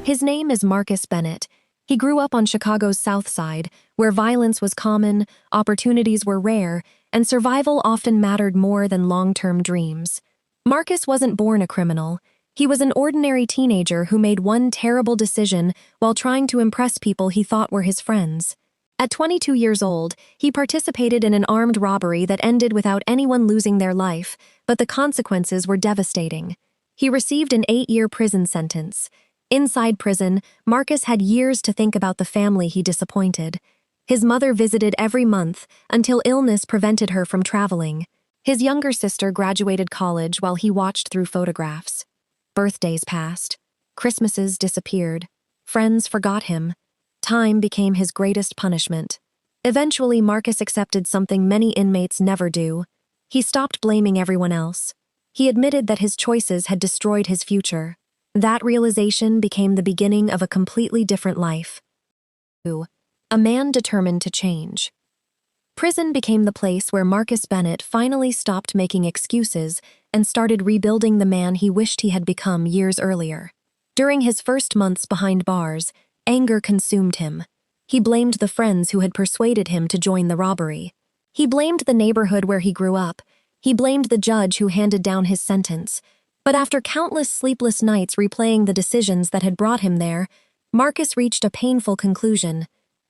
His name is Marcus Bennett. He grew up on Chicago's South Side, where violence was common, opportunities were rare, and survival often mattered more than long-term dreams. Marcus wasn't born a criminal. He was an ordinary teenager who made one terrible decision while trying to impress people he thought were his friends. At 22 years old, he participated in an armed robbery that ended without anyone losing their life, but the consequences were devastating. He received an 8-year prison sentence. Inside prison, Marcus had years to think about the family he disappointed. His mother visited every month until illness prevented her from traveling. His younger sister graduated college while he watched through photographs. Birthdays passed. Christmases disappeared. Friends forgot him. Time became his greatest punishment. Eventually, Marcus accepted something many inmates never do. He stopped blaming everyone else. He admitted that his choices had destroyed his future. That realization became the beginning of a completely different life. A man determined to change. Prison became the place where Marcus Bennett finally stopped making excuses and started rebuilding the man he wished he had become years earlier. During his first months behind bars, anger consumed him. He blamed the friends who had persuaded him to join the robbery. He blamed the neighborhood where he grew up. He blamed the judge who handed down his sentence. But after countless sleepless nights replaying the decisions that had brought him there, Marcus reached a painful conclusion.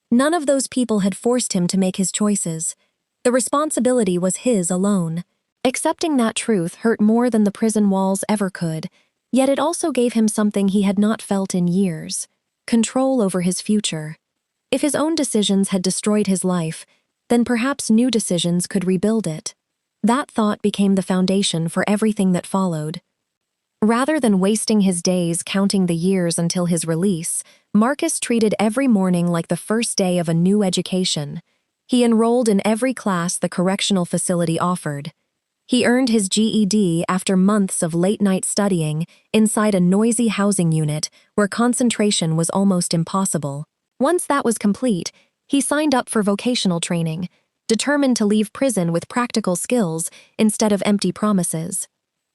None of those people had forced him to make his choices. The responsibility was his alone. Accepting that truth hurt more than the prison walls ever could, yet it also gave him something he had not felt in years: control over his future. If his own decisions had destroyed his life, then perhaps new decisions could rebuild it. That thought became the foundation for everything that followed. Rather than wasting his days counting the years until his release, Marcus treated every morning like the first day of a new education. He enrolled in every class the correctional facility offered. He earned his GED after months of late-night studying inside a noisy housing unit where concentration was almost impossible. Once that was complete, he signed up for vocational training, determined to leave prison with practical skills instead of empty promises.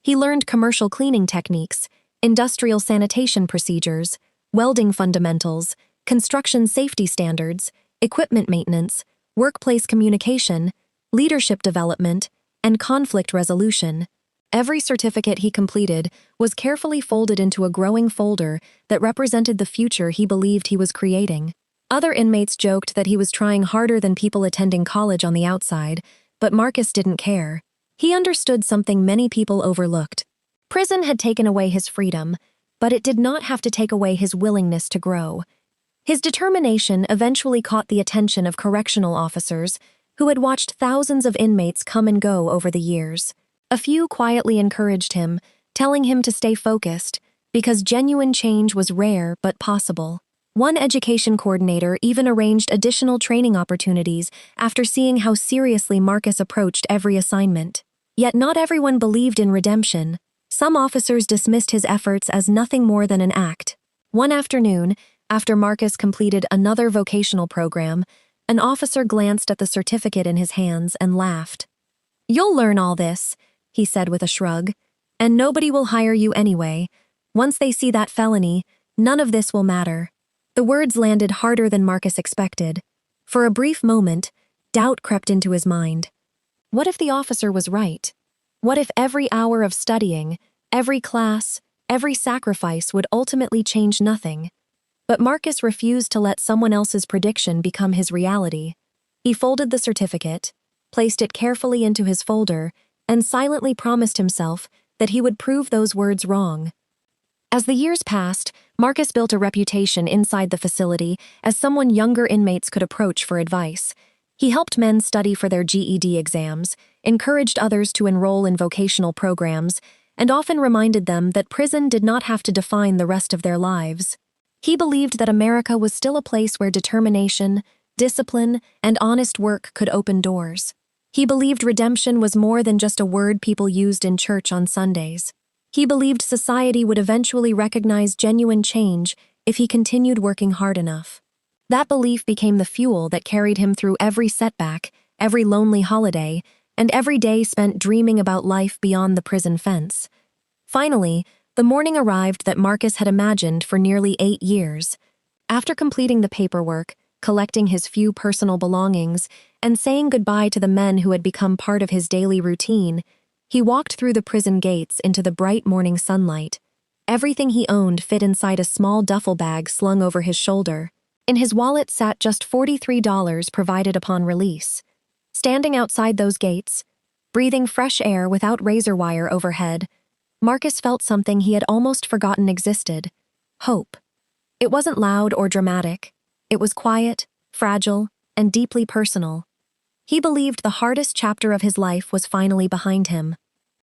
He learned commercial cleaning techniques, industrial sanitation procedures, welding fundamentals, construction safety standards, equipment maintenance, workplace communication, leadership development, and conflict resolution. Every certificate he completed was carefully folded into a growing folder that represented the future he believed he was creating. Other inmates joked that he was trying harder than people attending college on the outside, but Marcus didn't care. He understood something many people overlooked. Prison had taken away his freedom, but it did not have to take away his willingness to grow. His determination eventually caught the attention of correctional officers who had watched thousands of inmates come and go over the years. A few quietly encouraged him, telling him to stay focused, because genuine change was rare but possible. One education coordinator even arranged additional training opportunities after seeing how seriously Marcus approached every assignment. Yet not everyone believed in redemption. Some officers dismissed his efforts as nothing more than an act. One afternoon, after Marcus completed another vocational program, an officer glanced at the certificate in his hands and laughed. "You'll learn all this," he said with a shrug, "and nobody will hire you anyway. Once they see that felony, none of this will matter." The words landed harder than Marcus expected. For a brief moment, doubt crept into his mind. What if the officer was right? What if every hour of studying, every class, every sacrifice would ultimately change nothing? But Marcus refused to let someone else's prediction become his reality. He folded the certificate, placed it carefully into his folder, and silently promised himself that he would prove those words wrong. As the years passed, Marcus built a reputation inside the facility as someone younger inmates could approach for advice. He helped men study for their GED exams, encouraged others to enroll in vocational programs, and often reminded them that prison did not have to define the rest of their lives. He believed that America was still a place where determination, discipline, and honest work could open doors. He believed redemption was more than just a word people used in church on Sundays. He believed society would eventually recognize genuine change if he continued working hard enough. That belief became the fuel that carried him through every setback, every lonely holiday, and every day spent dreaming about life beyond the prison fence. Finally, the morning arrived that Marcus had imagined for nearly 8 years. After completing the paperwork, collecting his few personal belongings, and saying goodbye to the men who had become part of his daily routine, he walked through the prison gates into the bright morning sunlight. Everything he owned fit inside a small duffel bag slung over his shoulder. In his wallet sat just $43 provided upon release. Standing outside those gates, breathing fresh air without razor wire overhead, Marcus felt something he had almost forgotten existed: hope. It wasn't loud or dramatic. It was quiet, fragile, and deeply personal. He believed the hardest chapter of his life was finally behind him.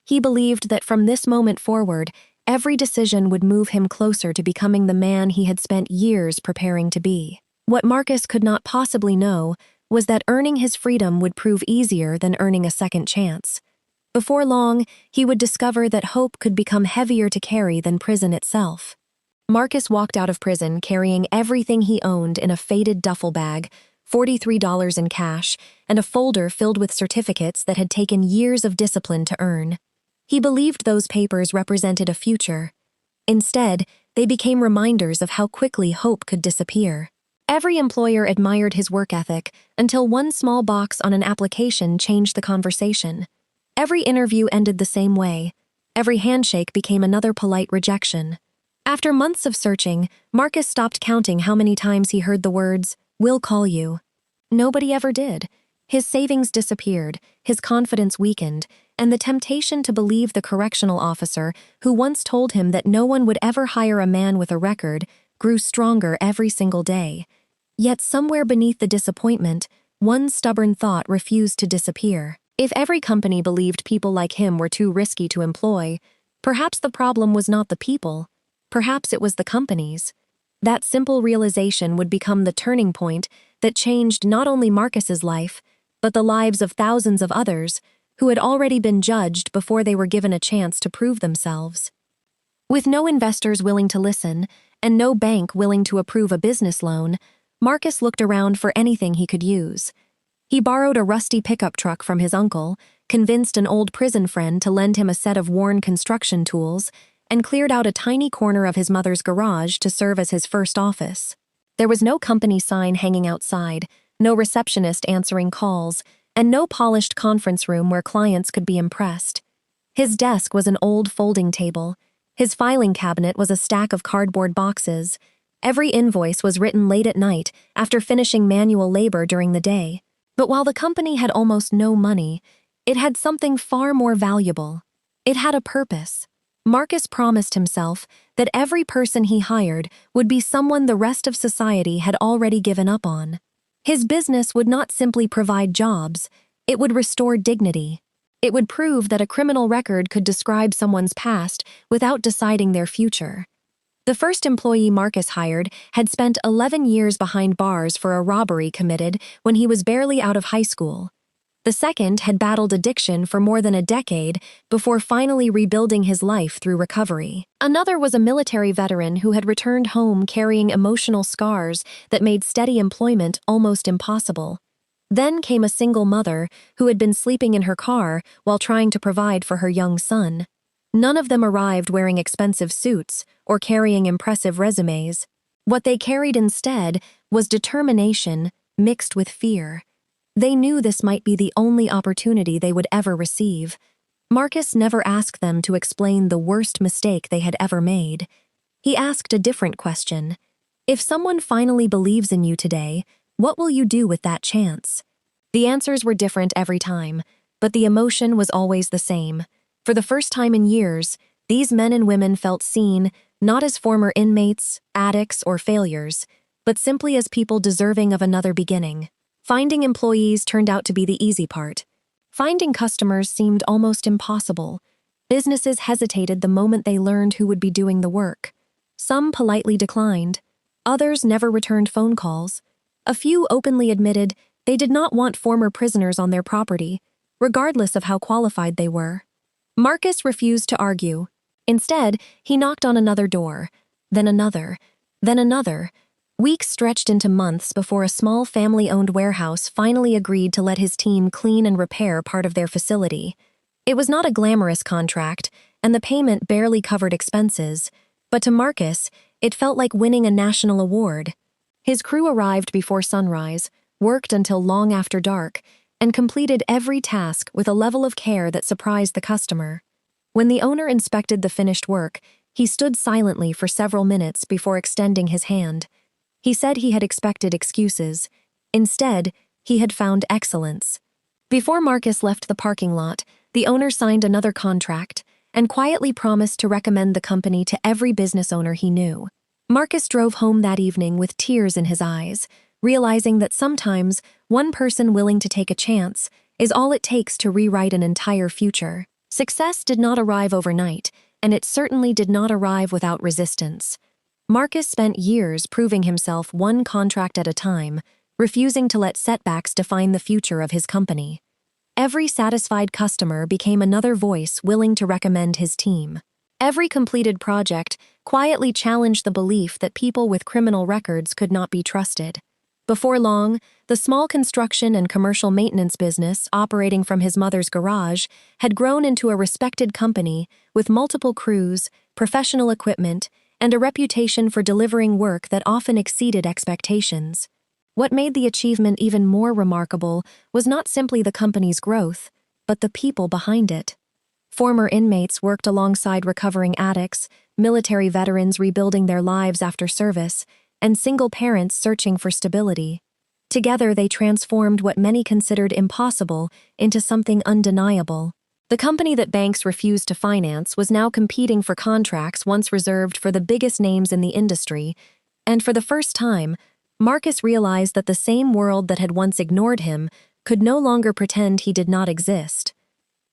He believed that from this moment forward, every decision would move him closer to becoming the man he had spent years preparing to be. What Marcus could not possibly know was that earning his freedom would prove easier than earning a second chance. Before long, he would discover that hope could become heavier to carry than prison itself. Marcus walked out of prison carrying everything he owned in a faded duffel bag, $43 in cash, and a folder filled with certificates that had taken years of discipline to earn. He believed those papers represented a future. Instead, they became reminders of how quickly hope could disappear. Every employer admired his work ethic until one small box on an application changed the conversation. Every interview ended the same way. Every handshake became another polite rejection. After months of searching, Marcus stopped counting how many times he heard the words, "We'll call you." Nobody ever did. His savings disappeared, his confidence weakened, and the temptation to believe the correctional officer who once told him that no one would ever hire a man with a record grew stronger every single day. Yet somewhere beneath the disappointment, one stubborn thought refused to disappear. If every company believed people like him were too risky to employ, perhaps the problem was not the people. Perhaps it was the companies. That simple realization would become the turning point that changed not only Marcus's life, but the lives of thousands of others who had already been judged before they were given a chance to prove themselves. With no investors willing to listen, and no bank willing to approve a business loan, Marcus looked around for anything he could use. He borrowed a rusty pickup truck from his uncle, convinced an old prison friend to lend him a set of worn construction tools, and cleared out a tiny corner of his mother's garage to serve as his first office. There was no company sign hanging outside, no receptionist answering calls, and no polished conference room where clients could be impressed. His desk was an old folding table. His filing cabinet was a stack of cardboard boxes. Every invoice was written late at night after finishing manual labor during the day. But while the company had almost no money, it had something far more valuable. It had a purpose. Marcus promised himself that every person he hired would be someone the rest of society had already given up on. His business would not simply provide jobs, it would restore dignity. It would prove that a criminal record could describe someone's past without deciding their future. The first employee Marcus hired had spent 11 years behind bars for a robbery committed when he was barely out of high school. The second had battled addiction for more than a decade before finally rebuilding his life through recovery. Another was a military veteran who had returned home carrying emotional scars that made steady employment almost impossible. Then came a single mother who had been sleeping in her car while trying to provide for her young son. None of them arrived wearing expensive suits or carrying impressive resumes. What they carried instead was determination mixed with fear. They knew this might be the only opportunity they would ever receive. Marcus never asked them to explain the worst mistake they had ever made. He asked a different question. If someone finally believes in you today, what will you do with that chance? The answers were different every time, but the emotion was always the same. For the first time in years, these men and women felt seen, not as former inmates, addicts, or failures, but simply as people deserving of another beginning. Finding employees turned out to be the easy part. Finding customers seemed almost impossible. Businesses hesitated the moment they learned who would be doing the work. Some politely declined. Others never returned phone calls. A few openly admitted they did not want former prisoners on their property, regardless of how qualified they were. Marcus refused to argue. Instead, he knocked on another door, then another, then another, Weeks stretched into months before a small family-owned warehouse finally agreed to let his team clean and repair part of their facility. It was not a glamorous contract, and the payment barely covered expenses, but to Marcus, it felt like winning a national award. His crew arrived before sunrise, worked until long after dark, and completed every task with a level of care that surprised the customer. When the owner inspected the finished work, he stood silently for several minutes before extending his hand. He said he had expected excuses. Instead, he had found excellence. Before Marcus left the parking lot, the owner signed another contract and quietly promised to recommend the company to every business owner he knew. Marcus drove home that evening with tears in his eyes, realizing that sometimes one person willing to take a chance is all it takes to rewrite an entire future. Success did not arrive overnight, and it certainly did not arrive without resistance. Marcus spent years proving himself one contract at a time, refusing to let setbacks define the future of his company. Every satisfied customer became another voice willing to recommend his team. Every completed project quietly challenged the belief that people with criminal records could not be trusted. Before long, the small construction and commercial maintenance business operating from his mother's garage had grown into a respected company with multiple crews, professional equipment, and a reputation for delivering work that often exceeded expectations. What made the achievement even more remarkable was not simply the company's growth, but the people behind it. Former inmates worked alongside recovering addicts, military veterans rebuilding their lives after service, and single parents searching for stability. Together, they transformed what many considered impossible into something undeniable. The company that banks refused to finance was now competing for contracts once reserved for the biggest names in the industry, and for the first time, Marcus realized that the same world that had once ignored him could no longer pretend he did not exist.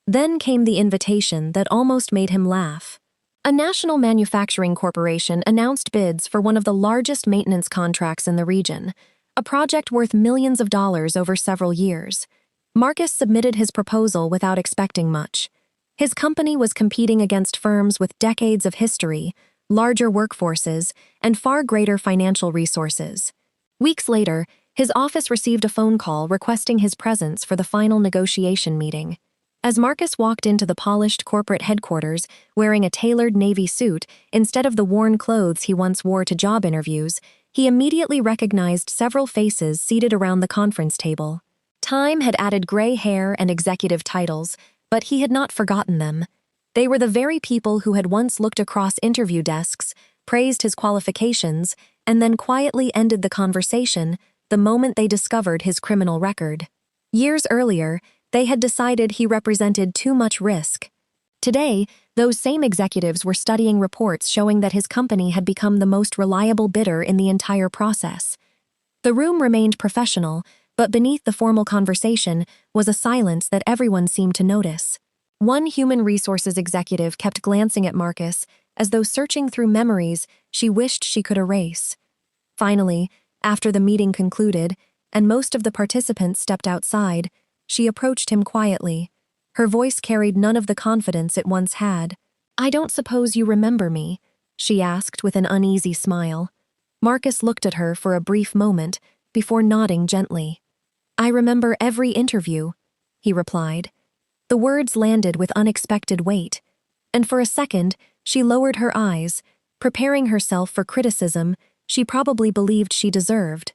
Then came the invitation that almost made him laugh. A national manufacturing corporation announced bids for one of the largest maintenance contracts in the region, a project worth millions of dollars over several years. Marcus submitted his proposal without expecting much. His company was competing against firms with decades of history, larger workforces, and far greater financial resources. Weeks later, his office received a phone call requesting his presence for the final negotiation meeting. As Marcus walked into the polished corporate headquarters wearing a tailored navy suit instead of the worn clothes he once wore to job interviews, he immediately recognized several faces seated around the conference table. Time had added gray hair and executive titles, but he had not forgotten them. They were the very people who had once looked across interview desks, praised his qualifications, and then quietly ended the conversation the moment they discovered his criminal record. Years earlier, they had decided he represented too much risk. Today, those same executives were studying reports showing that his company had become the most reliable bidder in the entire process. The room remained professional, but beneath the formal conversation was a silence that everyone seemed to notice. One human resources executive kept glancing at Marcus, as though searching through memories she wished she could erase. Finally, after the meeting concluded, and most of the participants stepped outside, she approached him quietly. Her voice carried none of the confidence it once had. "I don't suppose you remember me?" she asked with an uneasy smile. Marcus looked at her for a brief moment before nodding gently. "I remember every interview," he replied. The words landed with unexpected weight, and for a second she lowered her eyes, preparing herself for criticism she probably believed she deserved.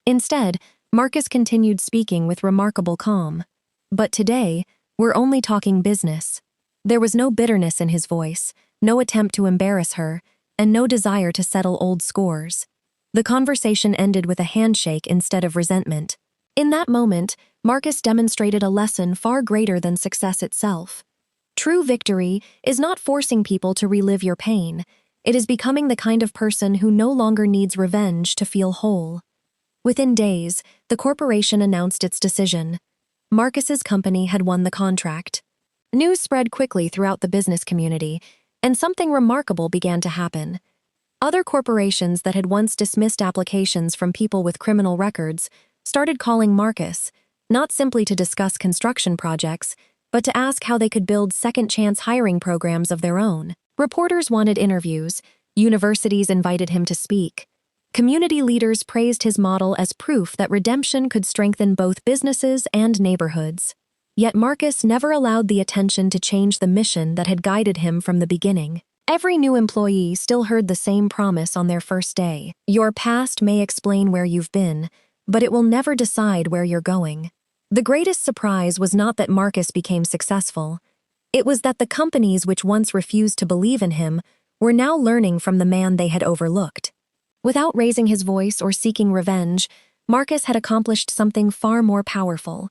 Instead, Marcus continued speaking with remarkable calm. "But today, we're only talking business." There was no bitterness in his voice, no attempt to embarrass her, and no desire to settle old scores. The conversation ended with a handshake instead of resentment. In that moment, Marcus demonstrated a lesson far greater than success itself. True victory is not forcing people to relive your pain. It is becoming the kind of person who no longer needs revenge to feel whole. Within days, the corporation announced its decision. Marcus's company had won the contract. News spread quickly throughout the business community, and something remarkable began to happen. Other corporations that had once dismissed applications from people with criminal records started calling Marcus, not simply to discuss construction projects, but to ask how they could build second-chance hiring programs of their own. Reporters wanted interviews, universities invited him to speak. Community leaders praised his model as proof that redemption could strengthen both businesses and neighborhoods. Yet Marcus never allowed the attention to change the mission that had guided him from the beginning. Every new employee still heard the same promise on their first day. Your past may explain where you've been, but it will never decide where you're going. The greatest surprise was not that Marcus became successful. It was that the companies which once refused to believe in him were now learning from the man they had overlooked. Without raising his voice or seeking revenge, Marcus had accomplished something far more powerful.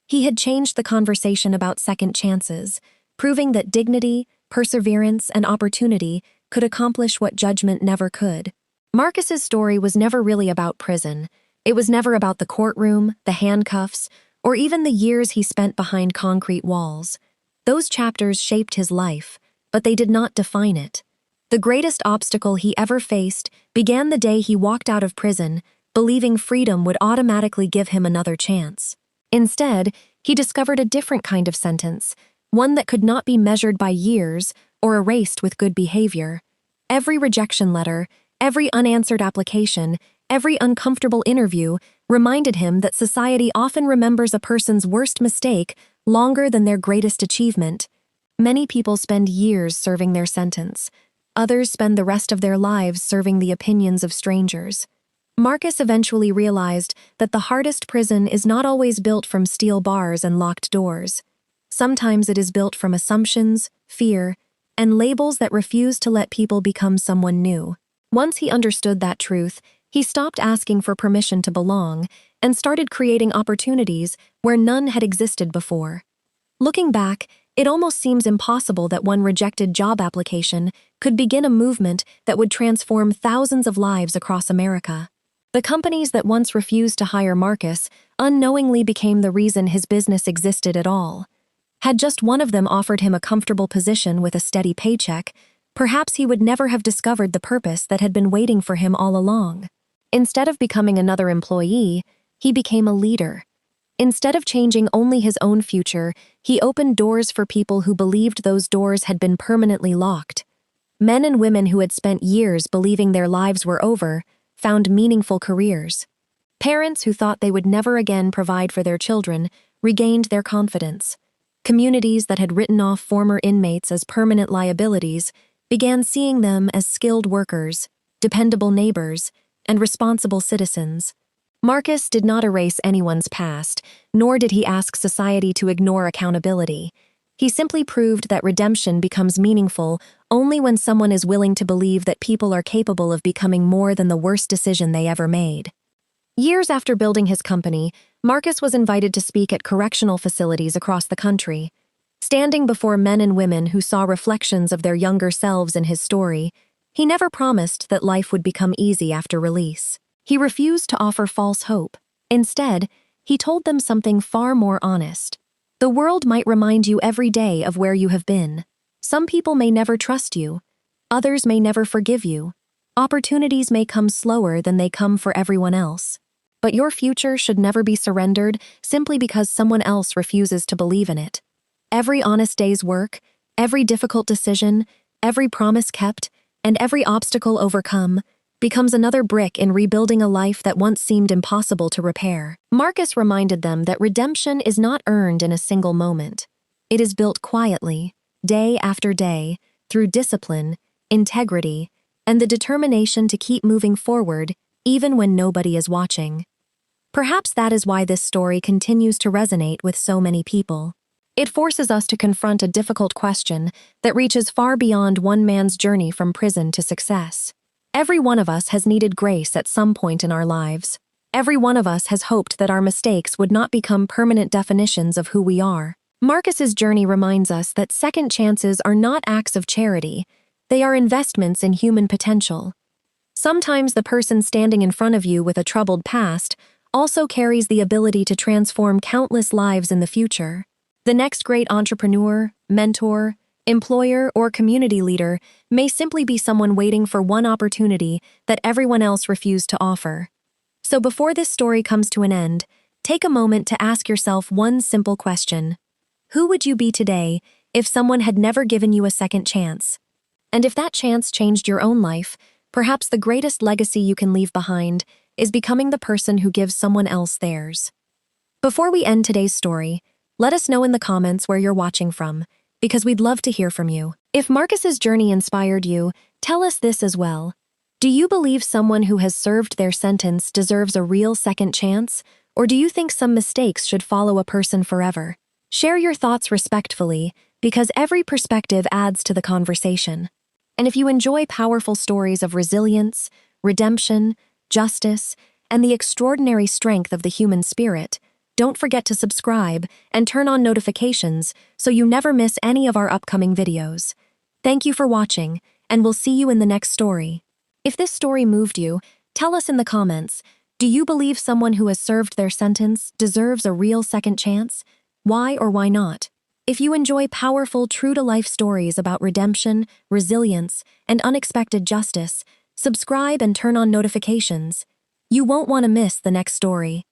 He had changed the conversation about second chances, proving that dignity, perseverance, and opportunity could accomplish what judgment never could. Marcus's story was never really about prison. It was never about the courtroom, the handcuffs, or even the years he spent behind concrete walls. Those chapters shaped his life, but they did not define it. The greatest obstacle he ever faced began the day he walked out of prison, believing freedom would automatically give him another chance. Instead, he discovered a different kind of sentence, one that could not be measured by years or erased with good behavior. Every rejection letter, every unanswered application, every uncomfortable interview reminded him that society often remembers a person's worst mistake longer than their greatest achievement. Many people spend years serving their sentence. Others spend the rest of their lives serving the opinions of strangers. Marcus eventually realized that the hardest prison is not always built from steel bars and locked doors. Sometimes it is built from assumptions, fear, and labels that refuse to let people become someone new. Once he understood that truth, he stopped asking for permission to belong and started creating opportunities where none had existed before. Looking back, it almost seems impossible that one rejected job application could begin a movement that would transform thousands of lives across America. The companies that once refused to hire Marcus unknowingly became the reason his business existed at all. Had just one of them offered him a comfortable position with a steady paycheck, perhaps he would never have discovered the purpose that had been waiting for him all along. Instead of becoming another employee, he became a leader. Instead of changing only his own future, he opened doors for people who believed those doors had been permanently locked. Men and women who had spent years believing their lives were over found meaningful careers. Parents who thought they would never again provide for their children regained their confidence. Communities that had written off former inmates as permanent liabilities began seeing them as skilled workers, dependable neighbors, and responsible citizens. Marcus did not erase anyone's past, nor did he ask society to ignore accountability. He simply proved that redemption becomes meaningful only when someone is willing to believe that people are capable of becoming more than the worst decision they ever made. Years after building his company, Marcus was invited to speak at correctional facilities across the country. Standing before men and women who saw reflections of their younger selves in his story, he never promised that life would become easy after release. He refused to offer false hope. Instead, he told them something far more honest. The world might remind you every day of where you have been. Some people may never trust you. Others may never forgive you. Opportunities may come slower than they come for everyone else. But your future should never be surrendered simply because someone else refuses to believe in it. Every honest day's work, every difficult decision, every promise kept, and every obstacle overcome becomes another brick in rebuilding a life that once seemed impossible to repair. Marcus reminded them that redemption is not earned in a single moment. It is built quietly, day after day, through discipline, integrity, and the determination to keep moving forward even when nobody is watching. Perhaps that is why this story continues to resonate with so many people. It forces us to confront a difficult question that reaches far beyond one man's journey from prison to success. Every one of us has needed grace at some point in our lives. Every one of us has hoped that our mistakes would not become permanent definitions of who we are. Marcus's journey reminds us that second chances are not acts of charity. They are investments in human potential. Sometimes the person standing in front of you with a troubled past also carries the ability to transform countless lives in the future. The next great entrepreneur, mentor, employer, or community leader may simply be someone waiting for one opportunity that everyone else refused to offer. So before this story comes to an end, take a moment to ask yourself one simple question. Who would you be today if someone had never given you a second chance? And if that chance changed your own life, Perhaps the greatest legacy you can leave behind is becoming the person who gives someone else theirs. Before we end today's story, let us know in the comments where you're watching from, because we'd love to hear from you. If Marcus's journey inspired you, tell us this as well. Do you believe someone who has served their sentence deserves a real second chance, or do you think some mistakes should follow a person forever? Share your thoughts respectfully, because every perspective adds to the conversation. And if you enjoy powerful stories of resilience, redemption, justice, and the extraordinary strength of the human spirit, don't forget to subscribe and turn on notifications so you never miss any of our upcoming videos. Thank you for watching, and we'll see you in the next story. If this story moved you, tell us in the comments, do you believe someone who has served their sentence deserves a real second chance? Why or why not? If you enjoy powerful, true-to-life stories about redemption, resilience, and unexpected justice, subscribe and turn on notifications. You won't want to miss the next story.